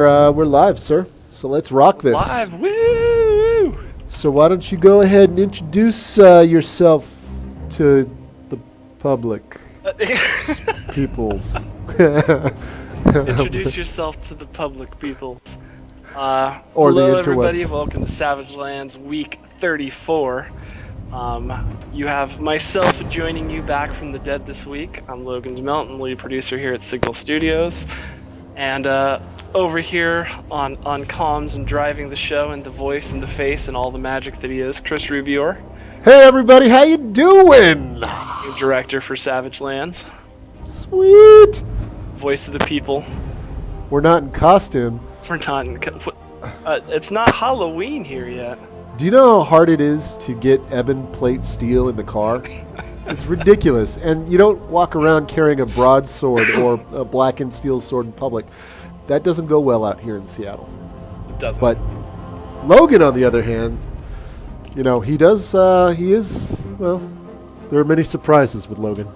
We're live, sir. So let's rock this. Live, woo! So why don't you go ahead and introduce yourself to the public peoples. Introduce yourself to the public people. Or hello, the everybody. interwebs. Welcome to Savage Lands Week 34. You have myself joining you back from the dead this week. I'm Logan DeMelton, lead producer here at Signal Studios. And over here on comms and driving the show and the voice and the face and all the magic that he is, Chris Rubior. Hey everybody, how you doing? Director for Savage Lands. Sweet. Voice of the people. We're not in costume. We're not in... it's not Halloween here yet. Do you know how hard it is to get ebon plate steel in the car? It's ridiculous. And you don't walk around carrying a broadsword or a blackened steel sword in public. That doesn't go well out here in Seattle. It doesn't. But Logan, on the other hand, you know, he is, well, there are many surprises with Logan.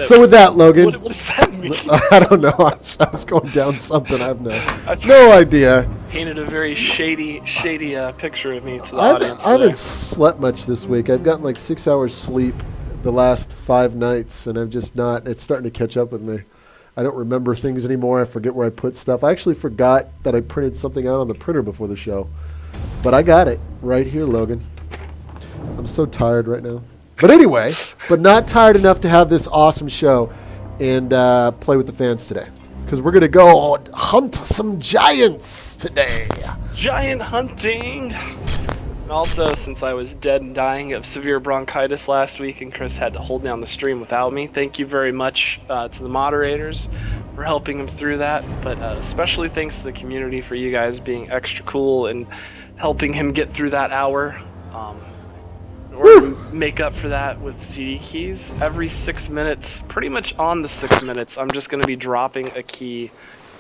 So with that, Logan. What does that mean? I don't know. I was going down something. I have no idea. Painted a very shady picture of me to the I audience. haven't slept much this week. I've gotten like 6 hours sleep the last 5 nights, and I've just not. It's starting to catch up with me. I don't remember things anymore. I forget where I put stuff. I actually forgot that I printed something out on the printer before the show. But I got it right here, Logan. I'm so tired right now. But anyway, but not tired enough to have this awesome show and play with the fans today. Because we're going to go hunt some giants today. Giant hunting! And also, since I was dead and dying of severe bronchitis last week and Chris had to hold down the stream without me, thank you very much to the moderators for helping him through that. But especially thanks to the community for you guys being extra cool and helping him get through that hour. In order to make up for that with CD keys, every 6 minutes, pretty much on the 6 minutes, I'm just going to be dropping a key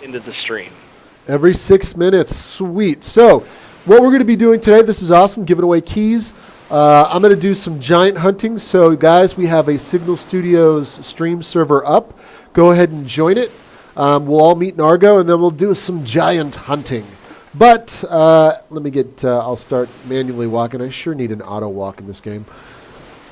into the stream. Every 6 minutes. Sweet. So what we're going to be doing today, this is awesome, giving away keys. I'm going to do some giant hunting. So guys, we have a Signal Studios stream server up. Go ahead and join it. We'll all meet in Argo, and then we'll do some giant hunting. But let me get, I'll start manually walking. I sure need an auto walk in this game.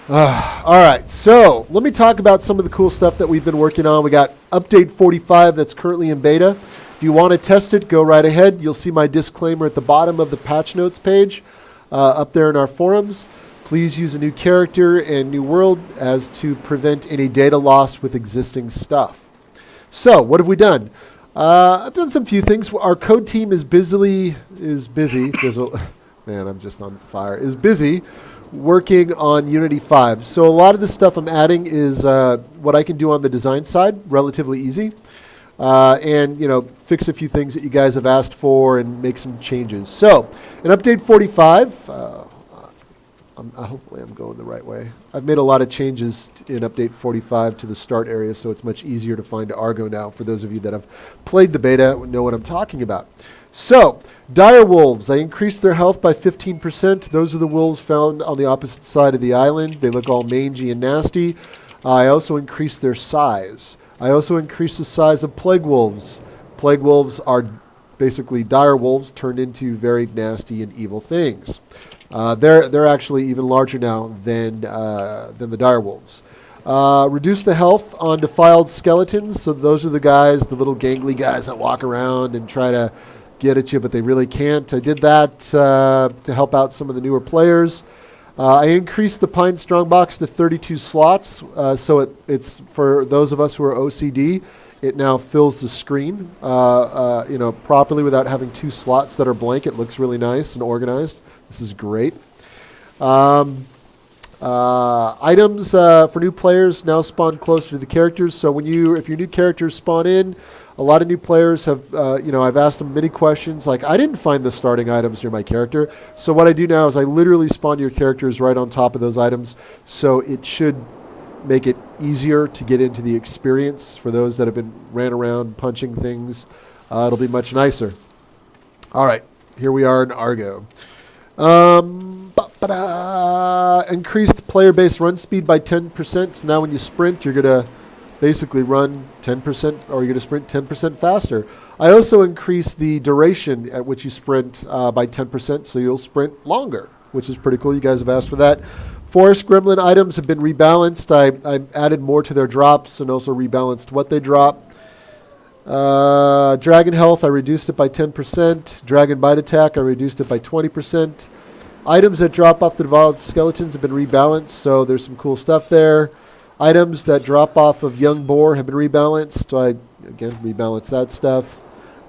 All right, so let me talk about some of the cool stuff that we've been working on. We got Update 45 that's currently in beta. If you want to test it, go right ahead. You'll see my disclaimer at the bottom of the patch notes page up there in our forums. Please use a new character and new world as to prevent any data loss with existing stuff. So what have we done? I've done some few things. Our code team is busy. Man, I'm just on fire. Is busy working on Unity 5. So a lot of the stuff I'm adding is what I can do on the design side, relatively easy, and fix a few things that you guys have asked for and make some changes. So in Update 45. Hopefully I'm going the right way. I've made a lot of changes in Update 45 to the start area, so it's much easier to find Argo now. For those of you that have played the beta, know what I'm talking about. So, dire wolves. I increased their health by 15%. Those are the wolves found on the opposite side of the island. They look all mangy and nasty. I also increased their size. I also increased the size of plague wolves. Plague wolves are basically dire wolves turned into very nasty and evil things. They're actually even larger now than the dire wolves. Reduce the health on defiled skeletons. So those are the guys, the little gangly guys that walk around and try to get at you, but they really can't. I did that to help out some of the newer players. I increased the Pine Strongbox to 32 slots, so it's for those of us who are OCD. It now fills the screen, properly without having 2 slots that are blank. It looks really nice and organized. This is great. Items for new players now spawn closer to the characters. So if your new characters spawn in, a lot of new players have, I've asked them many questions. Like, I didn't find the starting items near my character. So what I do now is I literally spawn your characters right on top of those items. So it should make it easier to get into the experience for those that have been ran around punching things. It'll be much nicer. All right, here we are in Argo. Increased player-based run speed by 10%. So now when you sprint, you're going to basically run 10%, or you're going to sprint 10% faster. I also increased the duration at which you sprint by 10%, so you'll sprint longer, which is pretty cool. You guys have asked for that. Forest Gremlin items have been rebalanced. I added more to their drops and also rebalanced what they drop. Dragon Health, I reduced it by 10%. Dragon Bite Attack, I reduced it by 20%. Items that drop off the devolved skeletons have been rebalanced, so there's some cool stuff there. Items that drop off of Young Boar have been rebalanced. So I, again, rebalanced that stuff.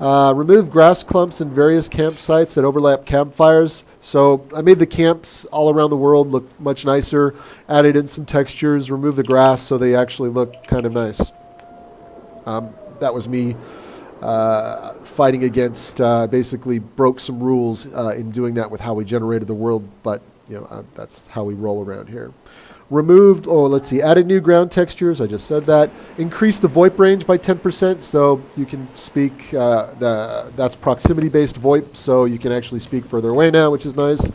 Remove grass clumps in various campsites that overlap campfires. So I made the camps all around the world look much nicer. Added in some textures. Removed the grass so they actually look kind of nice. That was me fighting against, basically broke some rules in doing that with how we generated the world. But that's how we roll around here. Removed, added new ground textures. I just said that. Increased the VoIP range by 10%, so you can speak, that's proximity-based VoIP, so you can actually speak further away now, which is nice.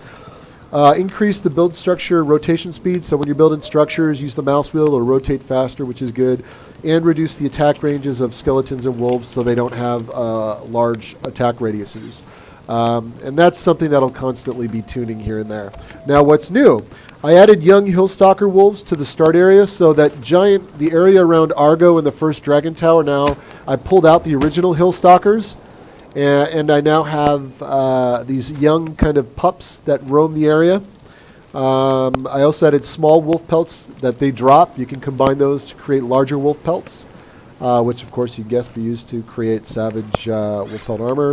Increase the build structure rotation speed, so when you're building structures, use the mouse wheel or rotate faster, which is good. And reduce the attack ranges of skeletons and wolves so they don't have large attack radiuses. And that's something that'll constantly be tuning here and there. Now, what's new? I added young Hillstalker wolves to the start area so that the area around Argo and the first Dragon Tower now, I pulled out the original Hillstalkers, and I now have these young kind of pups that roam the area. I also added small wolf pelts that they drop. You can combine those to create larger wolf pelts, which of course you guess be used to create savage wolf pelt armor.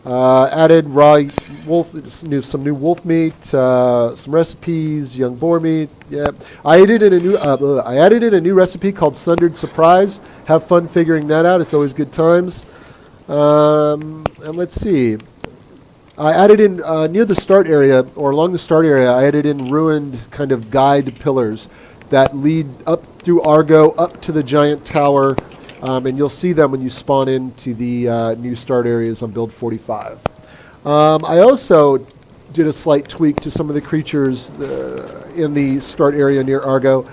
Added raw wolf, some new wolf meat, some recipes, young boar meat. Yeah, I added in a new recipe called Sundered Surprise. Have fun figuring that out. It's always good times. And let's see. I added in near the start area, or along the start area, I added in ruined kind of guide pillars that lead up through Argo, up to the giant tower. And you'll see them when you spawn into the new start areas on build 45. I also did a slight tweak to some of the creatures in the start area near Argo.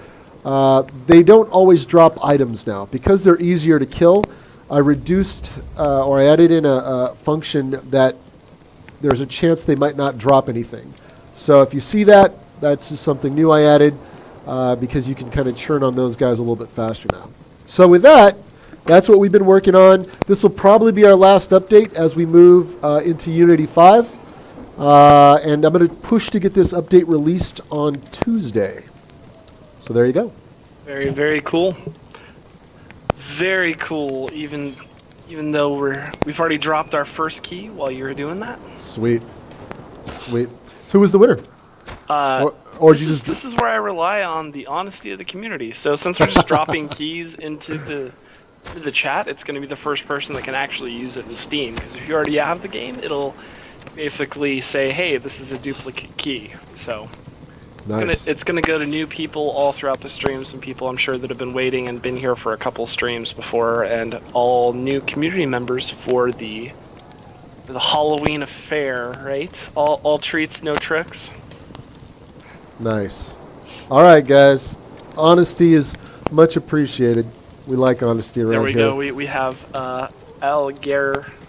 They don't always drop items now. Because they're easier to kill, I reduced or I added in a function that there's a chance they might not drop anything. So if you see that, that's just something new I added because you can kind of churn on those guys a little bit faster now. So with that, that's what we've been working on. This will probably be our last update as we move into Unity 5. And I'm going to push to get this update released on Tuesday. So there you go. Very, very cool. Very cool, even though we've already dropped our first key while you were doing that. Sweet. So who was the winner? Or did you just... This is where I rely on the honesty of the community. So since we're just dropping keys into the chat, it's going to be the first person that can actually use it in Steam. Because if you already have the game, it'll basically say, hey, this is a duplicate key. So nice. It's going to go to new people all throughout the stream. Some people I'm sure that have been waiting and been here for a couple streams before, and all new community members for the Halloween affair, right? All treats, no tricks. Nice. All right, guys. Honesty is much appreciated. We like honesty around here. There we go. We have Algirdis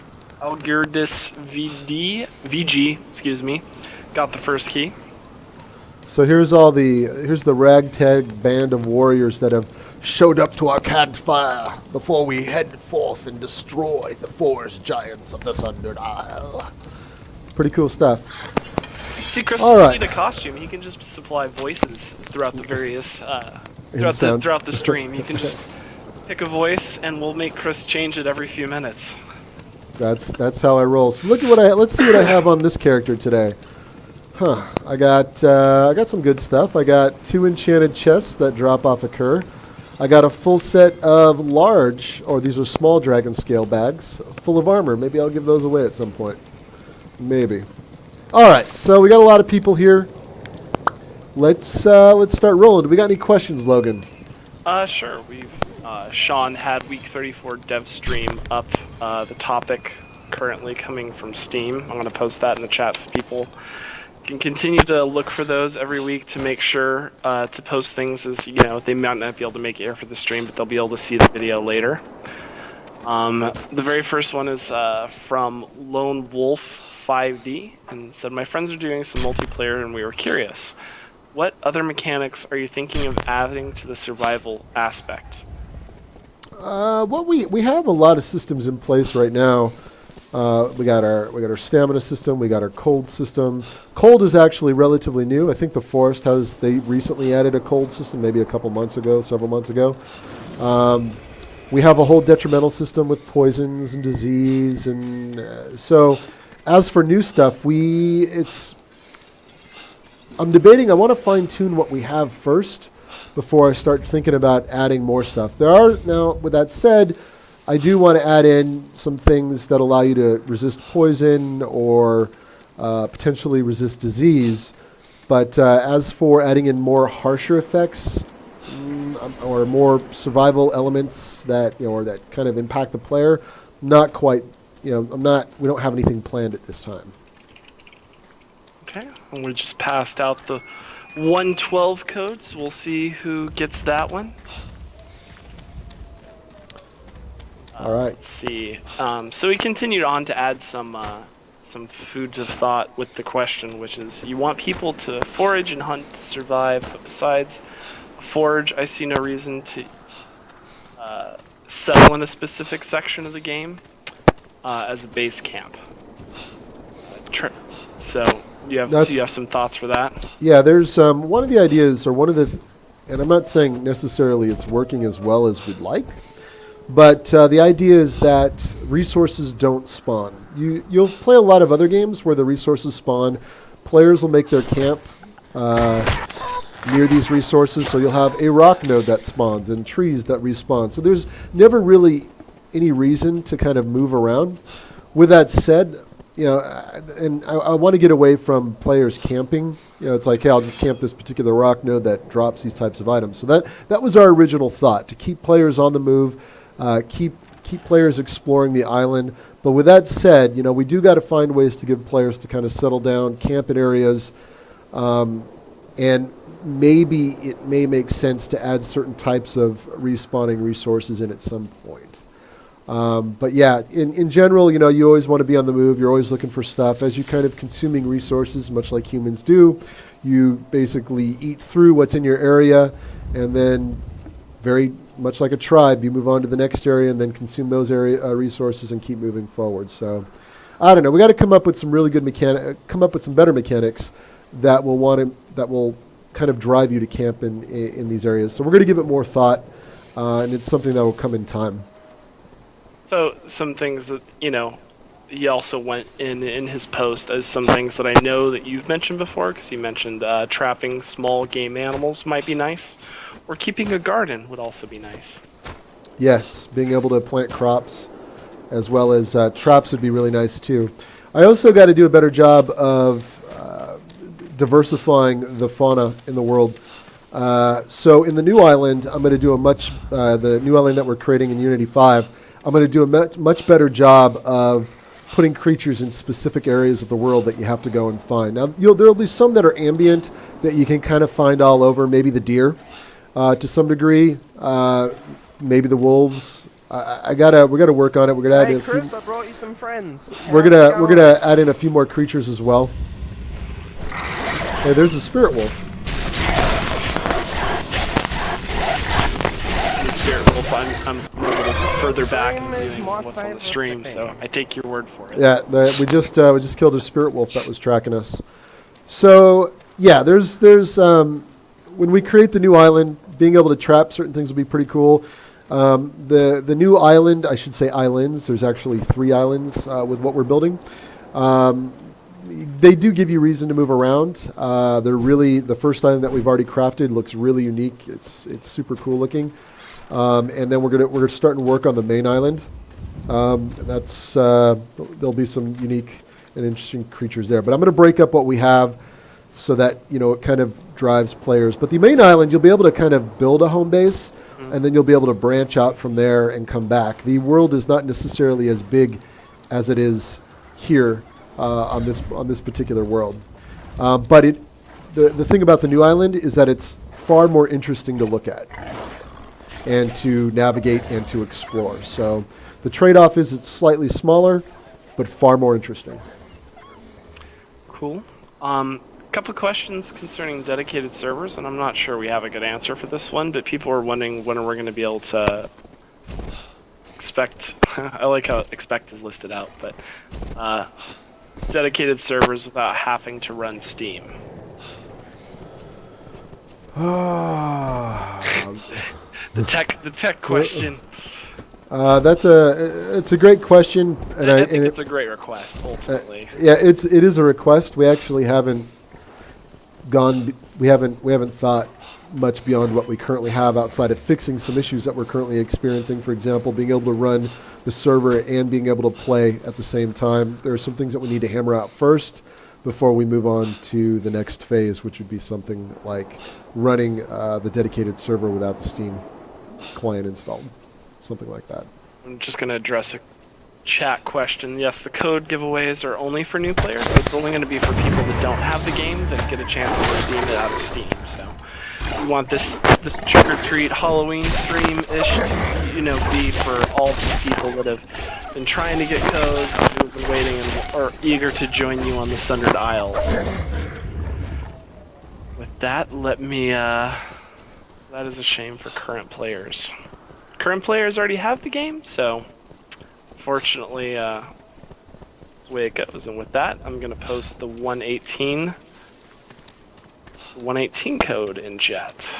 VG, excuse me, got the first key. So here's the ragtag band of warriors that have showed up to our campfire before we head forth and destroy the forest giants of the Sundered Isle. Pretty cool stuff. See, Chris doesn't need a costume. He can just supply voices throughout the various throughout the stream. You can just pick a voice, and we'll make Chris change it every few minutes. That's how I roll. So look at let's see what I have on this character today. I got some good stuff. I got 2 enchanted chests that drop off a cur. I got a full set of these are small dragon scale bags full of armor. Maybe I'll give those away at some point. Maybe. All right, so we got a lot of people here. Let's start rolling. Do we got any questions, Logan? Sure. We've Sean had week 34 dev stream up. The topic currently coming from Steam. I'm going to post that in the chat so people can continue to look for those every week to make sure to post things as, you know, they might not be able to make it here for the stream, but they'll be able to see the video later. The very first one is from Lone Wolf 5D, and said, my friends are doing some multiplayer and we were curious. What other mechanics are you thinking of adding to the survival aspect? Well, we have a lot of systems in place right now. We got our stamina system. We got our cold system. Cold is actually relatively new. I think the Forest they recently added a cold system, maybe a couple months ago, several months ago. We have a whole detrimental system with poisons and disease, and so as for new stuff, I'm debating. I want to fine tune what we have first before I start thinking about adding more stuff. Now, with that said, I do want to add in some things that allow you to resist poison or potentially resist disease. But as for adding in more harsher effects or more survival elements that or that kind of impact the player, not quite. We don't have anything planned at this time. Okay, and we just passed out the 112 codes. We'll see who gets that one. All right. Let's see. So we continued on to add some food of thought with the question, which is, you want people to forage and hunt to survive, but besides forage, I see no reason to settle in a specific section of the game as a base camp. So you have some thoughts for that? Yeah, there's one of the ideas, or and I'm not saying necessarily it's working as well as we'd like, but the idea is that resources don't spawn. You'll play a lot of other games where the resources spawn. Players will make their camp near these resources, so you'll have a rock node that spawns and trees that respawn. So there's never really any reason to kind of move around. With that said, and I want to get away from players camping. It's like, hey, I'll just camp this particular rock node that drops these types of items. So that was our original thought, to keep players on the move, keep players exploring the island. But with that said, we do got to find ways to give players to kind of settle down, camp in areas, and maybe it may make sense to add certain types of respawning resources in at some point. But yeah, in general, you always want to be on the move. You're always looking for stuff. As you kind of consuming resources, much like humans do, you basically eat through what's in your area, and then very much like a tribe, you move on to the next area and then consume those area resources and keep moving forward. So, I don't know. We got to come up with some really good come up with some better mechanics that will kind of drive you to camp in these areas. So we're going to give it more thought, and it's something that will come in time. So some things that, he also went in his post as some things that I know that you've mentioned before, because he mentioned trapping small game animals might be nice, or keeping a garden would also be nice. Yes, being able to plant crops as well as traps would be really nice too. I also got to do a better job of diversifying the fauna in the world. So in the new island, I'm going to do the new island that we're creating in Unity 5, I'm going to do a much better job of putting creatures in specific areas of the world that you have to go and find. Now, there'll be some that are ambient that you can kind of find all over. Maybe the deer, to some degree. Maybe the wolves. We gotta work on it. We're gonna add in Chris, I brought you some friends. We're gonna add in a few more creatures as well. Hey, there's a spirit wolf. I'm a little further back and viewing what's on the stream, so I take your word for it. Yeah, we just killed a spirit wolf that was tracking us. So yeah, there's when we create the new island, being able to trap certain things will be pretty cool. The new island, I should say islands. There's actually 3 islands with what we're building. They do give you reason to move around. They're really, the first island that we've already crafted looks really unique. It's super cool looking. And then we're starting to work on the main island. There'll be some unique and interesting creatures there. But I'm going to break up what we have so that it kind of drives players. But the main island, you'll be able to kind of build a home base, and then you'll be able to branch out from there and come back. The world is not necessarily as big as it is here on this particular world. But the thing about the new island is that it's far more interesting to look at and to navigate and to explore. So the trade-off is it's slightly smaller, but far more interesting. Cool. Couple of questions concerning dedicated servers, and I'm not sure we have a good answer for this one, but people are wondering when we're going to be able to expect. I like how expect is listed out, but dedicated servers without having to run Steam. The tech question. It's a great question, and I think it's a great request. Ultimately, yeah, it is a request. We actually haven't we haven't thought much beyond what we currently have outside of fixing some issues that we're currently experiencing. For example, being able to run the server and being able to play at the same time. There are some things that we need to hammer out first before we move on to the next phase, which would be something like running the dedicated server without the Steam client installed, something like that. I'm just going to address a chat question. Yes, the code giveaways are only for new players, so it's only going to be for people that don't have the game that get a chance to redeem it out of Steam. So we want this trick or treat Halloween stream-ish to be for all the people that have been trying to get codes, who have been waiting and are eager to join you on the Sundered Isles. With that, let me that is a shame for current players. Current players already have the game, so fortunately, that's the way it goes. And with that, I'm going to post the 118 code in chat.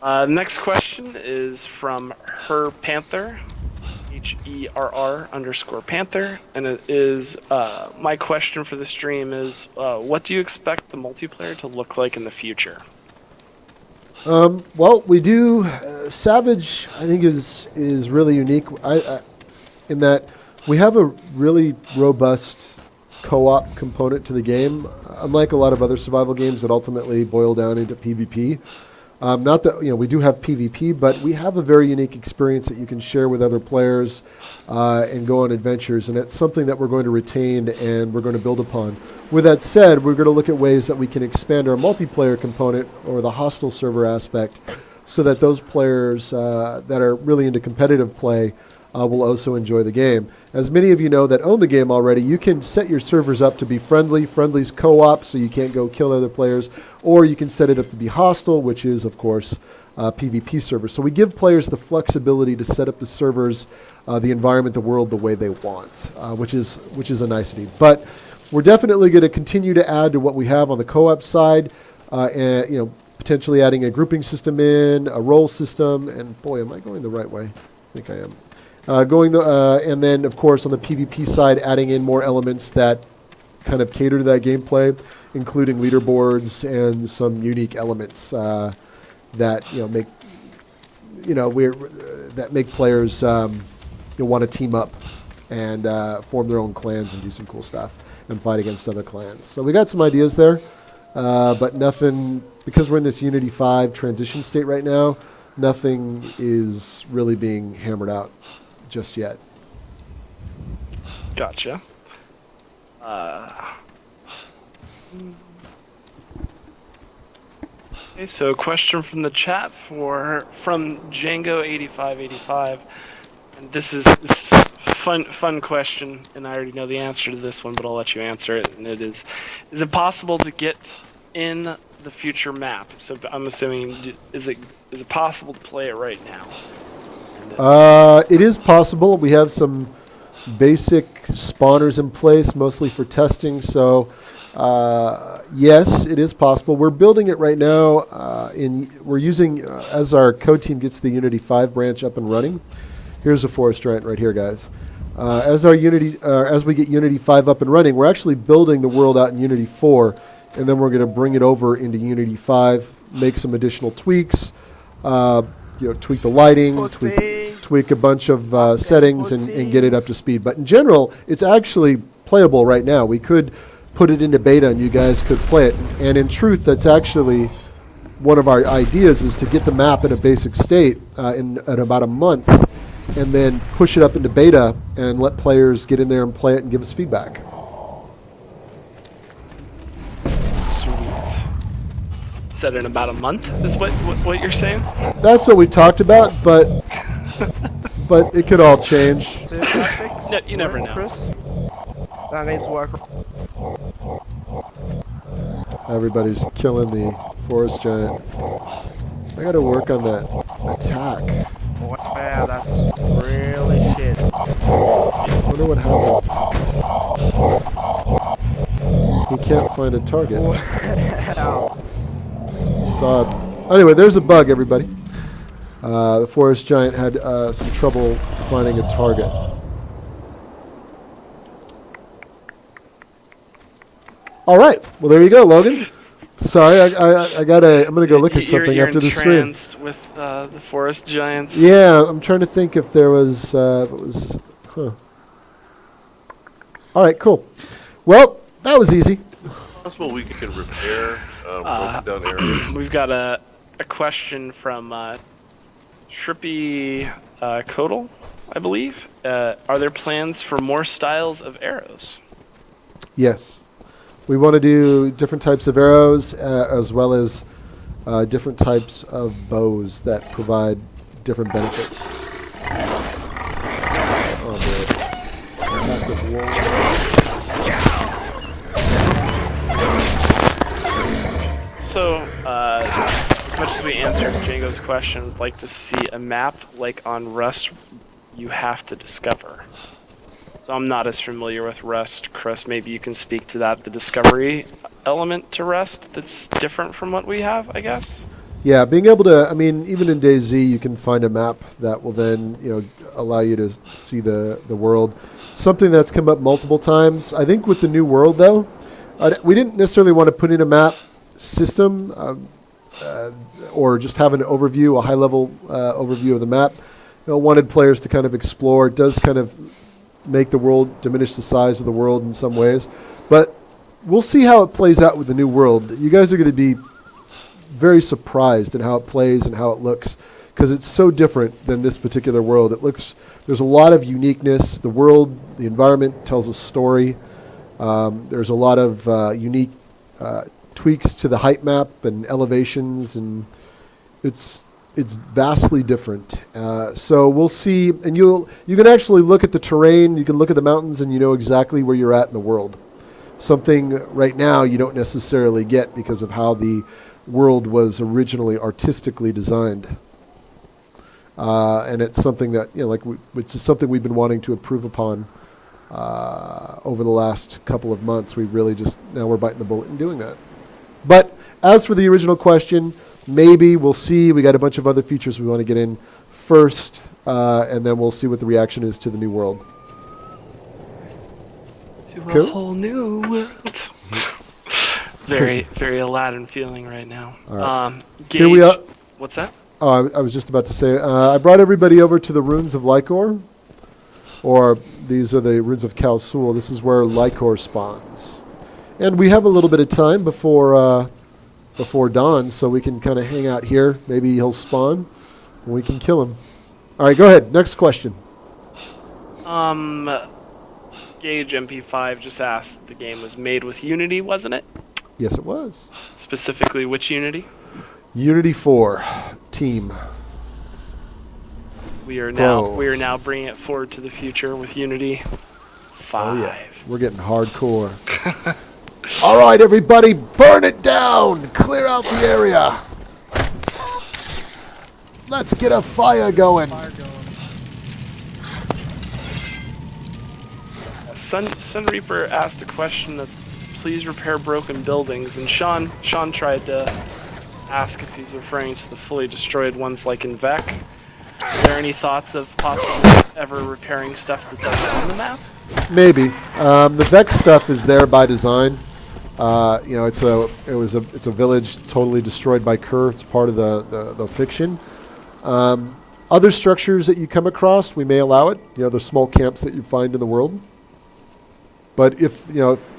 Next question is from Her Panther, HERR_Panther, and it is my question for the stream is, what do you expect the multiplayer to look like in the future? Well, we do. Savage, I think, is really unique in that we have a really robust co-op component to the game. Unlike a lot of other survival games that ultimately boil down into PvP. Not that we do have PvP, but we have a very unique experience that you can share with other players and go on adventures, and it's something that we're going to retain and we're going to build upon. With that said, we're going to look at ways that we can expand our multiplayer component or the hostile server aspect so that those players that are really into competitive play will also enjoy the game. As many of you know that own the game already, you can set your servers up to be friendly. Friendly's co-op, so you can't go kill other players, or you can set it up to be hostile, which is, of course, PvP server. So we give players the flexibility to set up the servers, the environment, the world the way they want, which is a nicety. But we're definitely going to continue to add to what we have on the co-op side, and potentially adding a grouping system in, a role system, and boy, am I going the right way? I think I am. And then, of course, on the PvP side, adding in more elements that kind of cater to that gameplay, including leaderboards and some unique elements that make players want to team up and form their own clans and do some cool stuff and fight against other clans. So we got some ideas there, but nothing, because we're in this Unity 5 transition state right now, nothing is really being hammered out just yet. Gotcha. Okay, so a question from the chat from Django8585, and this is fun question, and I already know the answer to this one, but I'll let you answer it. And it is it possible to get in the future map? So I'm assuming, is it possible to play it right now? It is possible. We have some basic spawners in place, mostly for testing. So, yes, it is possible. We're building it right now. We're using as our code team gets the Unity 5 branch up and running. Here's a forest giant right here, guys. As we get Unity 5 up and running, we're actually building the world out in Unity 4, and then we're going to bring it over into Unity 5, make some additional tweaks. Tweak the lighting, tweak a bunch of settings, and get it up to speed. But in general, it's actually playable right now. We could put it into beta, and you guys could play it. And in truth, that's actually one of our ideas, is to get the map in a basic state in about a month, and then push it up into beta and let players get in there and play it and give us feedback. said in about a month is what you're saying? That's what we talked about, but it could all change. See if that fix No, you never work, know. Chris? That needs work. Everybody's killing the forest giant. I gotta work on that attack. Wow, that's really shit. I wonder what happened. He can't find a target. Wow. It's odd. Anyway, there's a bug, everybody. The forest giant had some trouble finding a target. All right. Well, there you go, Logan. Sorry, I'm gonna go look at something You're after the stream. entranced with the forest giants. Yeah, I'm trying to think if there was. All right, cool. Well, that was easy. Possible we can repair broken down areas. We've got a question from Trippy Kodal, I believe. Are there plans for more styles of arrows? Yes. We want to do different types of arrows as well as different types of bows that provide different benefits. Oh, boy. Attack of wolves. So, as much as we answered Django's question, I'd like to see a map like on Rust you have to discover. So I'm not as familiar with Rust. Chris, maybe you can speak to that, the discovery element to Rust that's different from what we have, I guess? Yeah, being able to, I mean, even in DayZ, you can find a map that will then, allow you to see the world. Something that's come up multiple times. I think with the new world, though, we didn't necessarily want to put in a map system or just have an overview, a high-level overview of the map. Wanted players to kind of explore. It does kind of make the world, diminish the size of the world in some ways. But we'll see how it plays out with the new world. You guys are going to be very surprised at how it plays and how it looks because it's so different than this particular world. There's a lot of uniqueness. The world, the environment tells a story. There's a lot of unique tweaks to the height map and elevations, and it's vastly different. So we'll see, and you can actually look at the terrain, you can look at the mountains, and you know exactly where you're at in the world. Something right now you don't necessarily get because of how the world was originally artistically designed. And it's something that, which is something we've been wanting to improve upon over the last couple of months. We really now we're biting the bullet and doing that. But as for the original question, maybe we'll see. We got a bunch of other features we want to get in first, and then we'll see what the reaction is to the new world. To Cool. a whole new world. Very, very Aladdin feeling right now. All right. Gage, Here we are. What's that? Oh, I was just about to say, I brought everybody over to the ruins of Lycor, or these are the ruins of Kalsul. This is where Lycor spawns. And we have a little bit of time before dawn, so we can kind of hang out here. Maybe he'll spawn, and we can kill him. All right, go ahead. Next question. Gage MP5 just asked, the game was made with Unity, wasn't it? Yes, it was. Specifically, which Unity? Unity 4 Team. We are Pro. now bringing it forward to the future with Unity 5. Oh, yeah. We're getting hardcore. All right, everybody, burn it down. Clear out the area. Let's get a fire going. Sun Reaper asked a question of, please repair broken buildings, and Sean tried to ask if he's referring to the fully destroyed ones like in Vec. Are there any thoughts of possibly ever repairing stuff that's already on the map? Maybe. The Vex stuff is there by design. It's a village totally destroyed by Kerr. It's part of the fiction. Other structures that you come across, we may allow it. The small camps that you find in the world. But if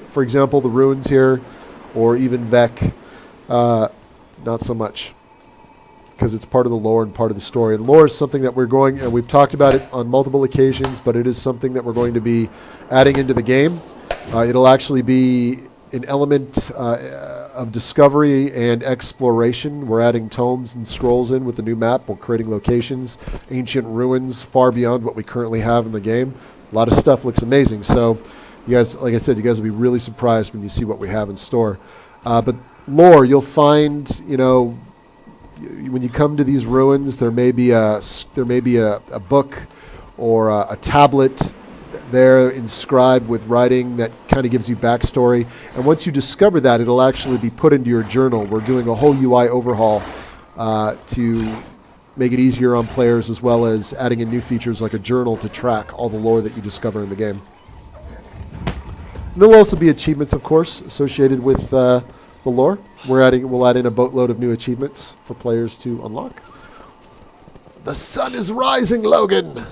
for example, the ruins here, or even Vec, not so much, because it's part of the lore and part of the story. And lore is something that and we've talked about it on multiple occasions, but it is something that we're going to be adding into the game. It'll actually be an element of discovery and exploration. We're adding tomes and scrolls in with the new map. We're creating locations, ancient ruins far beyond what we currently have in the game. A lot of stuff looks amazing. So you guys, like I said, you guys will be really surprised when you see what we have in store. But lore, you'll find, when you come to these ruins, there may be a book or a tablet there inscribed with writing that kind of gives you backstory. And once you discover that, it'll actually be put into your journal. We're doing a whole UI overhaul to make it easier on players, as well as adding in new features like a journal to track all the lore that you discover in the game. And there'll also be achievements, of course, associated with the lore. We'll add in a boatload of new achievements for players to unlock. The sun is rising, Logan!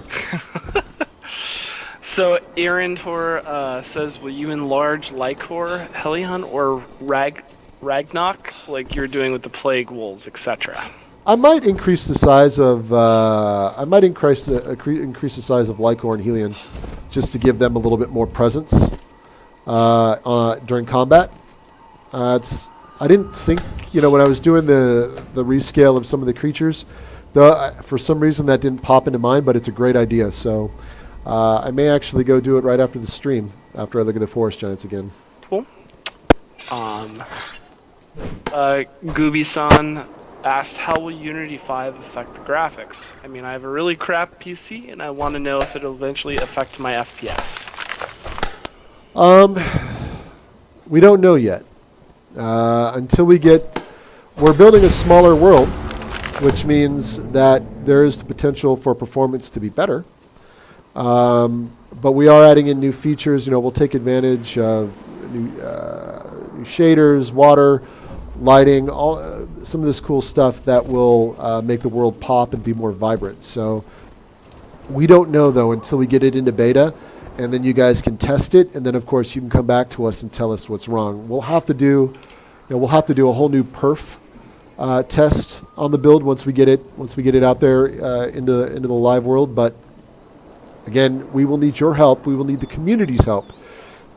So Erentor says, will you enlarge Lycor, Helion, or Ragnarok, like you're doing with the Plague Wolves, etc.? I might increase the size of increase the size of Lycor and Helion, just to give them a little bit more presence during combat. I didn't think, when I was doing the rescale of some of the creatures, for some reason that didn't pop into mind, but it's a great idea. So I may actually go do it right after the stream, after I look at the Forest Giants again. Cool. Gooby-san asked, how will Unity 5 affect the graphics? I mean, I have a really crap PC, and I want to know if it'll eventually affect my FPS. We don't know yet. Until we're building a smaller world, which means that there is the potential for performance to be better. But we are adding in new features. We'll take advantage of new shaders, water, lighting, some of this cool stuff that will make the world pop and be more vibrant. So we don't know, though, until we get it into beta, and then you guys can test it, and then of course you can come back to us and tell us what's wrong. We'll have to do a whole new perf test on the build once we get it out there into the live world. But again, we will need your help. We will need the community's help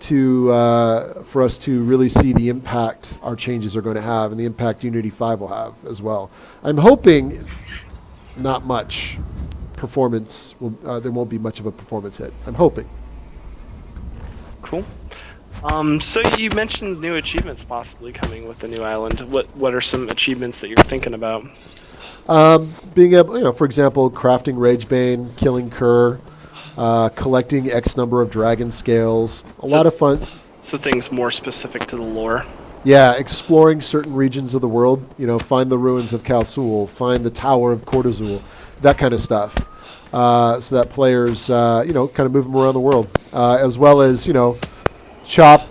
for us to really see the impact our changes are going to have, and the impact Unity 5 will have as well. I'm hoping not much performance. There won't be much of a performance hit. I'm hoping. Cool. So you mentioned new achievements possibly coming with the new island. What are some achievements that you're thinking about? Being able, for example, crafting Ragebane, killing Kerr, collecting X number of dragon scales. A lot of fun. So things more specific to the lore. Yeah, exploring certain regions of the world. Find the ruins of Kal'Sul, find the Tower of Kordazul, that kind of stuff. So that players, kind of move them around the world, as well as chop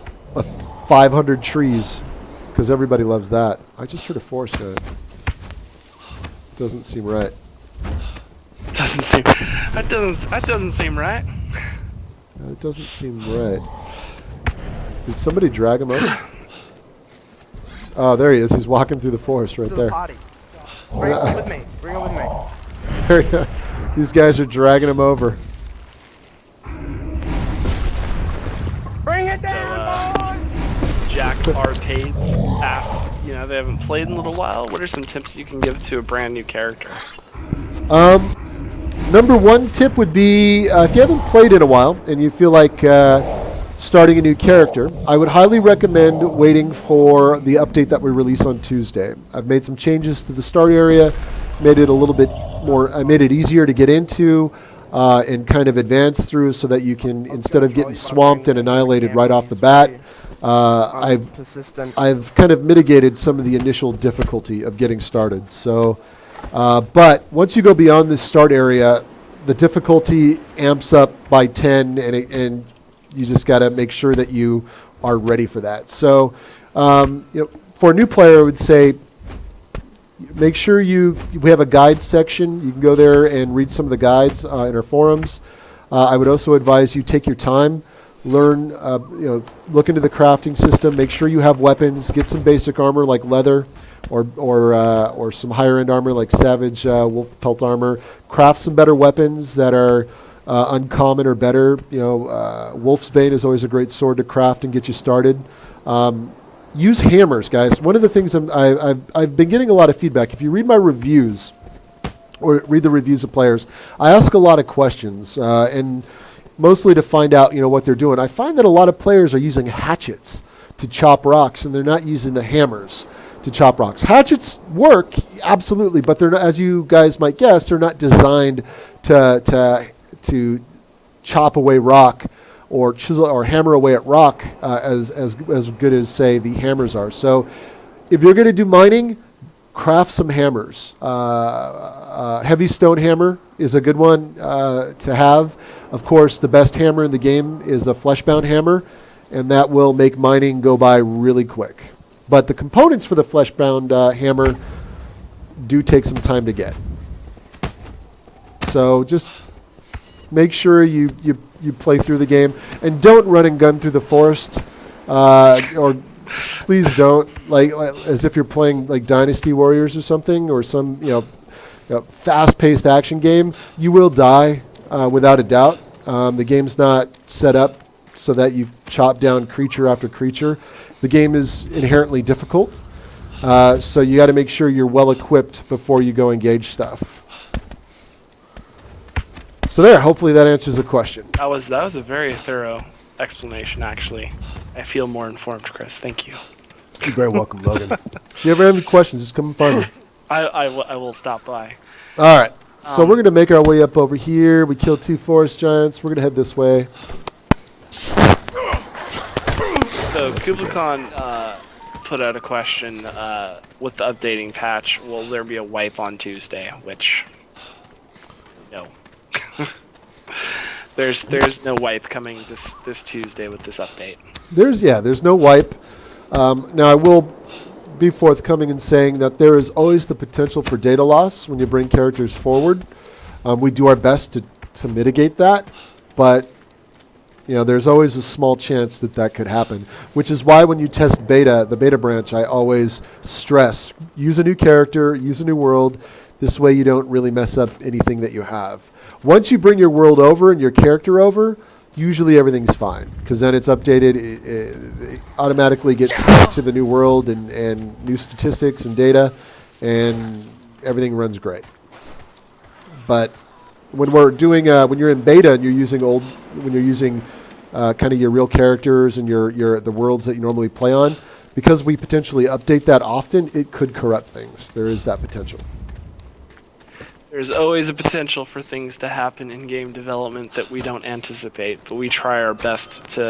500 trees, because everybody loves that. I just heard a forest giant. Doesn't seem right. That doesn't seem right. It doesn't seem right. Did somebody drag him over? Oh, there he is. He's walking through the forest right there. Bring it with me. Bring it with me. There you go. These guys are dragging him over. Bring it down, boys! Jack Arcades asks, they haven't played in a little while. What are some tips you can give to a brand new character? Number one tip would be, if you haven't played in a while and you feel like starting a new character, I would highly recommend waiting for the update that we release on Tuesday. I've made some changes to the start area, made it a little bit more, I made it easier to get into and kind of advance through, so that you can, instead of getting swamped and annihilated right off the bat, I've kind of mitigated some of the initial difficulty of getting started. So, but once you go beyond this start area, the difficulty amps up by 10, and you just got to make sure that you are ready for that. So, for a new player, I would say, make sure we have a guide section. You can go there and read some of the guides in our forums. I would also advise you take your time, learn, look into the crafting system. Make sure you have weapons. Get some basic armor like leather, or some higher end armor like Savage Wolf Pelt armor. Craft some better weapons that are uncommon or better. Wolf's Bane is always a great sword to craft and get you started. Use hammers, guys. One of the things I've been getting a lot of feedback. If you read my reviews or read the reviews of players, I ask a lot of questions, and mostly to find out, what they're doing. I find that a lot of players are using hatchets to chop rocks, and they're not using the hammers to chop rocks. Hatchets work, absolutely, but they're not, as you guys might guess, they're not designed to chop away rock or chisel or hammer away at rock as good as, say, the hammers are. So if you're going to do mining, craft some hammers. Heavy stone hammer is a good one to have. Of course, the best hammer in the game is a fleshbound hammer, and that will make mining go by really quick. But the components for the fleshbound hammer do take some time to get. So just make sure you play through the game, and don't run and gun through the forest, or please don't, like as if you're playing like Dynasty Warriors or something, or some fast-paced action game. You will die without a doubt. The game's not set up so that you chop down creature after creature. The game is inherently difficult, so you got to make sure you're well equipped before you go engage stuff. So there, hopefully that answers the question. That was a very thorough explanation, actually. I feel more informed, Chris. Thank you. You're very welcome, Logan. If you ever have any questions, just come and find me. I will stop by. All right. So we're going to make our way up over here. We killed 2 forest giants. We're going to head this way. So KublaCon put out a question with the updating patch. Will there be a wipe on Tuesday? Which, no. There's no wipe coming this Tuesday with this update. There's no wipe. Now I will be forthcoming in saying that there is always the potential for data loss when you bring characters forward. We do our best to mitigate that, but there's always a small chance that could happen, which is why when you test the beta branch, I always stress, use a new character, use a new world. This way you don't really mess up anything that you have. Once you bring your world over and your character over, usually everything's fine, because then it's updated. It automatically gets sent to the new world and new statistics and data, and everything runs great. But when we're doing when you're in beta and you're using kind of your real characters and the worlds that you normally play on, because we potentially update that often, it could corrupt things. There is that potential. There's always a potential for things to happen in game development that we don't anticipate, but we try our best to,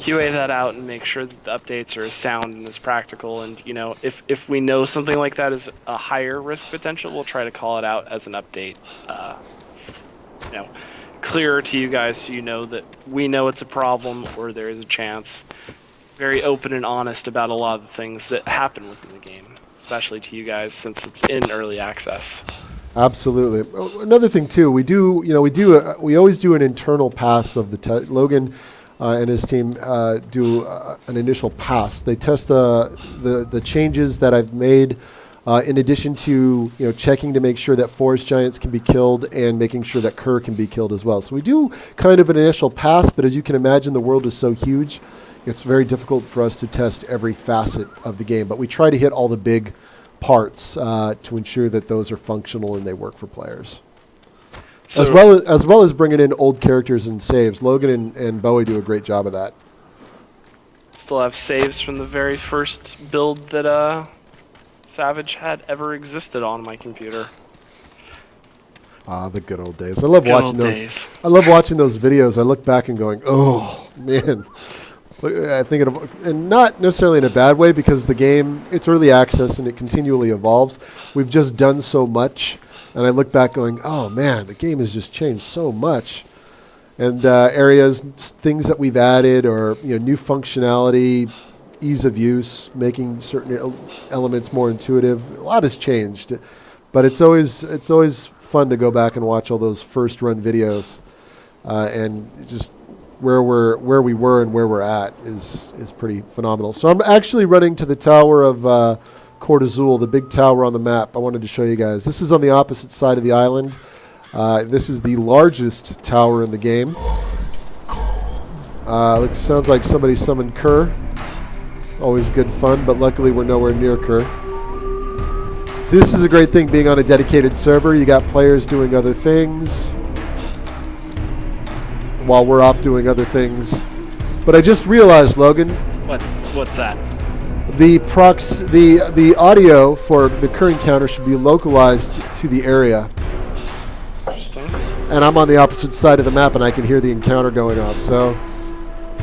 QA that out and make sure that the updates are as sound and as practical. And, if we know something like that is a higher risk potential, we'll try to call it out as an update, clearer to you guys, so you know that we know it's a problem or there is a chance. Very open and honest about a lot of the things that happen within the game, especially to you guys since it's in early access. Absolutely. Another thing too, we always do an internal pass of the Logan and his team do an initial pass. They test the changes that I've made, in addition to checking to make sure that forest giants can be killed and making sure that cur can be killed as well. So we do kind of an initial pass, but as you can imagine, the world is so huge, it's very difficult for us to test every facet of the game. But we try to hit all the big parts to ensure that those are functional and they work for players. So as well as bringing in old characters and saves. Logan and Bowie do a great job of that. Still have saves from the very first build that Savage had ever existed on my computer. The good old days. I love watching those. I love watching those videos. I look back and going, oh man. I think and not necessarily in a bad way, because the game, it's early access and it continually evolves. We've just done so much, and I look back going, oh man, the game has just changed so much. And areas, things that we've added, or new functionality, ease of use, making certain elements more intuitive. A lot has changed, but it's always fun to go back and watch all those first run videos, and just where we were and where we're at is pretty phenomenal. So I'm actually running to the tower of Court Azul, the big tower on the map. I wanted to show you guys. This is on the opposite side of the island. This is the largest tower in the game. Sounds like somebody summoned Kerr. Always good fun, but luckily we're nowhere near Kerr. So this is a great thing being on a dedicated server. You got players doing other things while we're off doing other things. But I just realized, Logan, What's that? the audio for the Kerr encounter should be localized to the area. Interesting. And I'm on the opposite side of the map and I can hear the encounter going off. So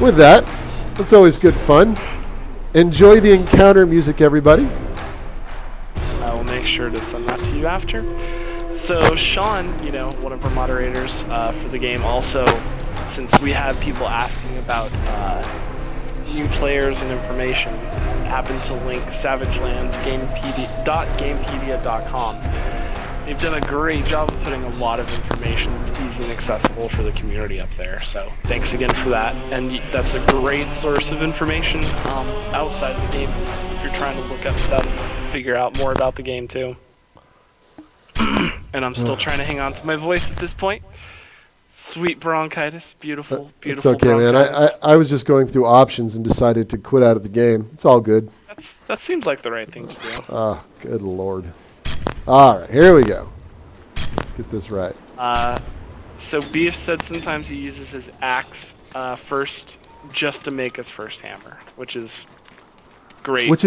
with that, it's always good fun. Enjoy the encounter music, everybody. I will make sure to send that to you after. So Sean, one of our moderators for the game, also, since we had people asking about new players and information, happened to link savagelands.gamepedia.com. They've done a great job of putting a lot of information that's easy and accessible for the community up there. So thanks again for that. And that's a great source of information outside the game if you're trying to look up stuff, figure out more about the game too. And I'm still trying to hang on to my voice at this point. Sweet bronchitis, beautiful. It's okay, man. bronchitis. I was just going through options and decided to quit out of the game. It's all good. That seems like the right thing to do. Oh, good Lord. All right, here we go. Let's get this right. So Beef said sometimes he uses his axe first just to make his first hammer, which is great. Which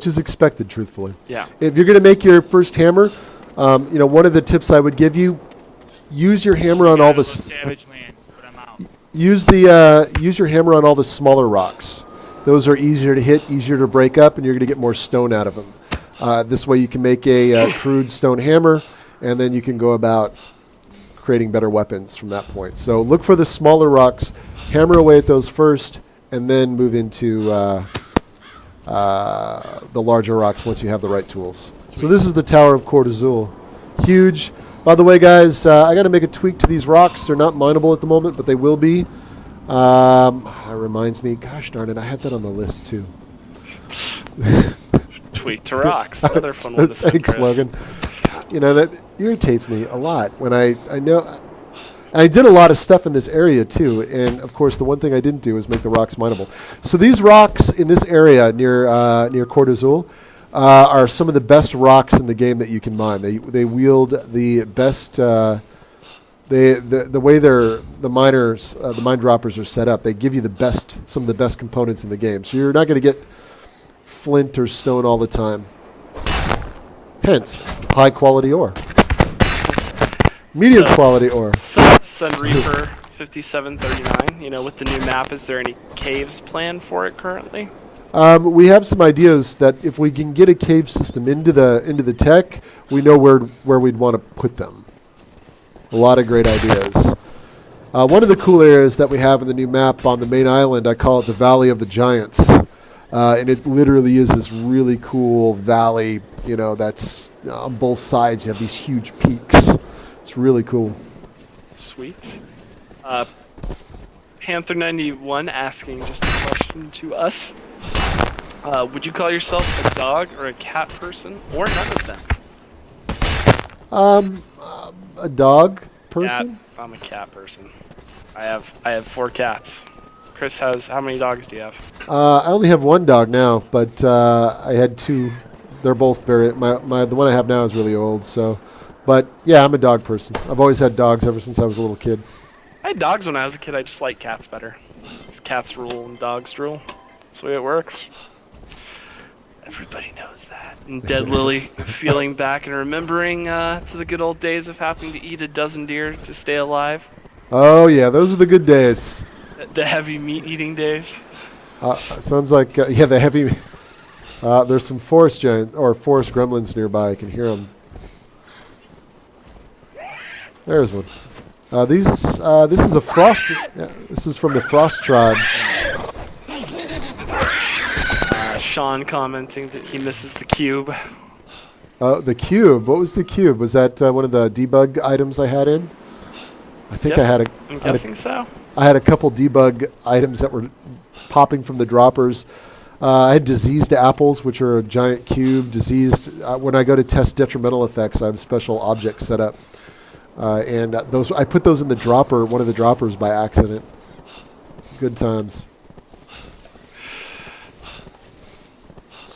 is expected, truthfully. Yeah. If you're going to make your first hammer, one of the tips I would give you, use your hammer on all the Savage Lands, but I'm out. use your hammer on all the smaller rocks. Those are easier to hit, easier to break up, and you're going to get more stone out of them. This way you can make a crude stone hammer, and then you can go about creating better weapons from that point. So look for the smaller rocks, hammer away at those first, and then move into the larger rocks once you have the right tools. So this is the Tower of Kord Azul. Huge. By the way, guys, I got to make a tweak to these rocks. They're not mineable at the moment, but they will be. That reminds me, gosh darn it, I had that on the list too. Tweak to rocks. Another fun one to say, Thanks, Chris. Logan. That irritates me a lot when I know. I did a lot of stuff in this area too, and of course the one thing I didn't do is make the rocks mineable. So these rocks in this area near Kord Azul are some of the best rocks in the game that you can mine. They wield the best. The way the miners, the mine droppers are set up, they give you some of the best components in the game. So you're not going to get flint or stone all the time. Hence, high quality ore. Medium quality ore. Sun Reaper 5739. With the new map, is there any caves planned for it currently? We have some ideas that if we can get a cave system into the tech, we know where we'd want to put them. A lot of great ideas. One of the cool areas that we have in the new map on the main island, I call it the Valley of the Giants. And it literally is this really cool valley, that's on both sides. You have these huge peaks. It's really cool. Sweet. Panther91 asking just a question to us. Would you call yourself a dog or a cat person, or none of them? A dog person? Yeah, I'm a cat person. I have 4 cats. Chris has, how many dogs do you have? I only have one dog now, but I had 2. They're both the one I have now is really old, so. But yeah, I'm a dog person. I've always had dogs ever since I was a little kid. I had dogs when I was a kid. I just like cats better. Cats rule and dogs rule. That's the way it works. Everybody knows that. And Dead Lily feeling back and remembering to the good old days of having to eat a dozen deer to stay alive. Oh yeah, those are the good days. The heavy meat eating days. Sounds like the heavy. There's some forest gremlins nearby. I can hear them. There's one. This is a frost. This is from the Frost tribe. Sean commenting that he misses the cube. The cube. What was the cube? Was that one of the debug items I had in? I think I'm guessing so. I had a couple debug items that were popping from the droppers. I had diseased apples, which are a giant cube. Diseased. When I go to test detrimental effects, I have special objects set up, and I put those in the dropper, one of the droppers, by accident. Good times.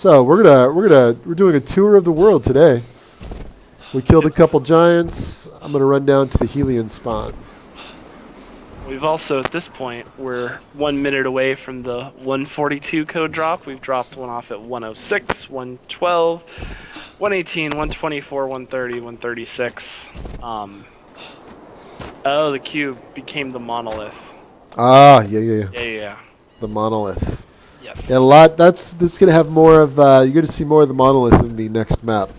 So we're doing a tour of the world today. We killed a couple giants. I'm gonna run down to the Helion spawn. We've also, at this point, we're 1 minute away from the 142 code drop. We've dropped one off at 106, 112, 118, 124, 130, 136. Oh, the cube became the monolith. Ah, yeah. Yeah. The monolith. Yes. Yeah, a lot. This is gonna have more of. You're gonna see more of the monolith in the next map.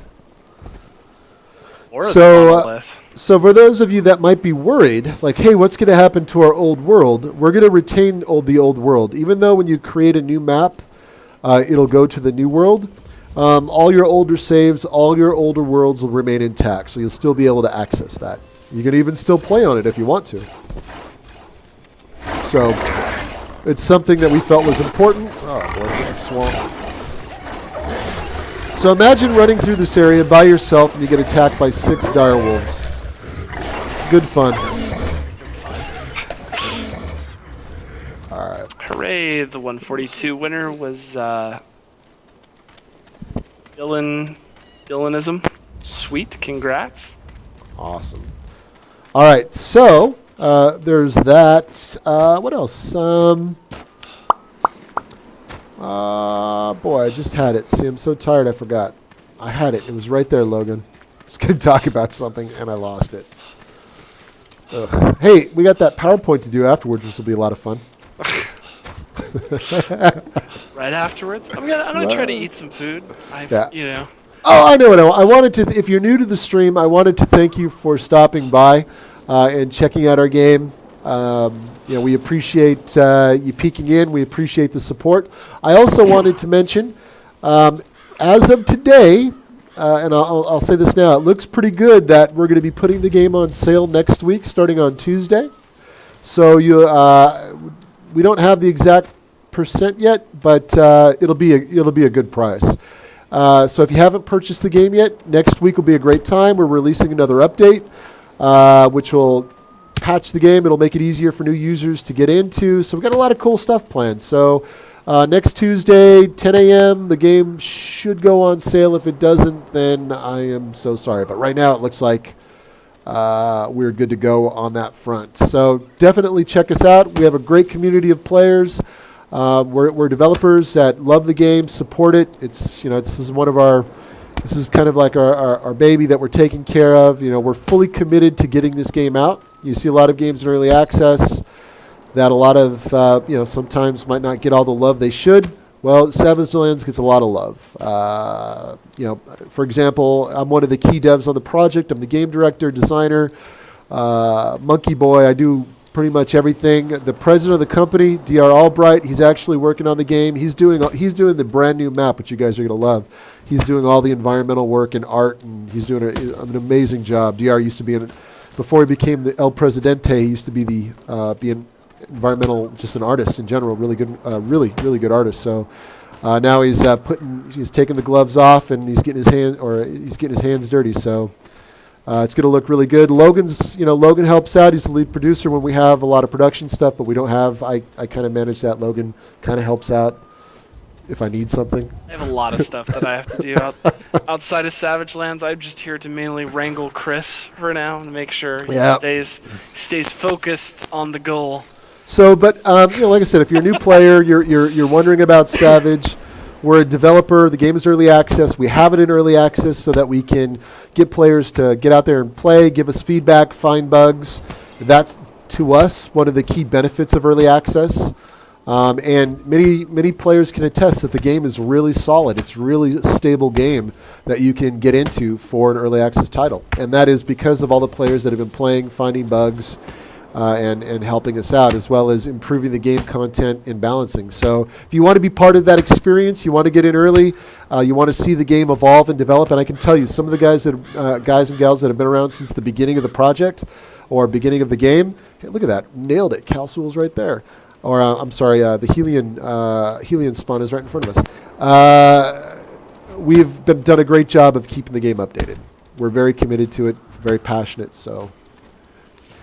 Or the So, monolith. So for those of you that might be worried, like, hey, what's going to happen to our old world? We're going to retain the old world. Even though when you create a new map, it'll go to the new world. All your older saves, all your older worlds will remain intact, so you'll still be able to access that. You can even still play on it if you want to. So it's something that we felt was important. Oh, boy, I'm getting swamped. So imagine running through this area by yourself and you get attacked by 6 direwolves. Good fun. All right. Hooray! The 142 winner was Dylanism. Sweet, congrats. Awesome. All right, so there's that. What else? Boy, I just had it. See, I'm so tired I forgot. I had it. It was right there, Logan. I was going to talk about something, and I lost it. Ugh. Hey, we got that PowerPoint to do afterwards, which will be a lot of fun. Right afterwards, I'm gonna try to eat some food. Yeah. Oh, I know what I wanted to. If you're new to the stream, I wanted to thank you for stopping by and checking out our game. We appreciate you peeking in. We appreciate the support. I also wanted to mention, as of today, and I'll say this now, it looks pretty good that we're going to be putting the game on sale next week, starting on Tuesday. So we don't have the exact percent yet, but it'll be a good price. So if you haven't purchased the game yet, next week will be a great time. We're releasing another update, which will patch the game. It'll make it easier for new users to get into. So we've got a lot of cool stuff planned. So next Tuesday, 10 a.m., the game should go on sale. If it doesn't, then I am so sorry. But right now it looks like we're good to go on that front. So definitely check us out. We have a great community of players. We're developers that love the game, support it. This is kind of like our baby that we're taking care of. We're fully committed to getting this game out. You see a lot of games in early access that a lot of, sometimes might not get all the love they should. Well, Savage Lands gets a lot of love. For example, I'm one of the key devs on the project. I'm the game director, designer, monkey boy. I do pretty much everything. The president of the company, Dr. Albright, he's actually working on the game. He's doing the brand new map, which you guys are going to love. He's doing all the environmental work and art, and he's doing an amazing job. Dr. used to be before he became the El Presidente, he used to be an environmental, just an artist in general, really good, really good artist. So now he's taking the gloves off and he's getting his hands dirty. So it's going to look really good. Logan helps out. He's the lead producer when we have a lot of production stuff, but we don't have. I kind of manage that. Logan kind of helps out if I need something. I have a lot of stuff that I have to do outside of Savage Lands. I'm just here to mainly wrangle Chris for now and make sure he stays focused on the goal. So, but like I said, if you're a new player, you're wondering about Savage. We're a developer. The game is early access. We have it in early access so that we can get players to get out there and play, give us feedback, find bugs. That's, to us, one of the key benefits of early access. And many players can attest that the game is really solid. It's really a stable game that you can get into for an early access title. And that is because of all the players that have been playing, finding bugs, and helping us out, as well as improving the game content and balancing. So if you want to be part of that experience, you want to get in early, you want to see the game evolve and develop, and I can tell you some of the guys and gals that have been around since the beginning of the project or beginning of the game, hey, look at that, nailed it. Calsul's right there. Or I'm sorry, the Helion spawn is right in front of us. We've done a great job of keeping the game updated. We're very committed to it, very passionate. So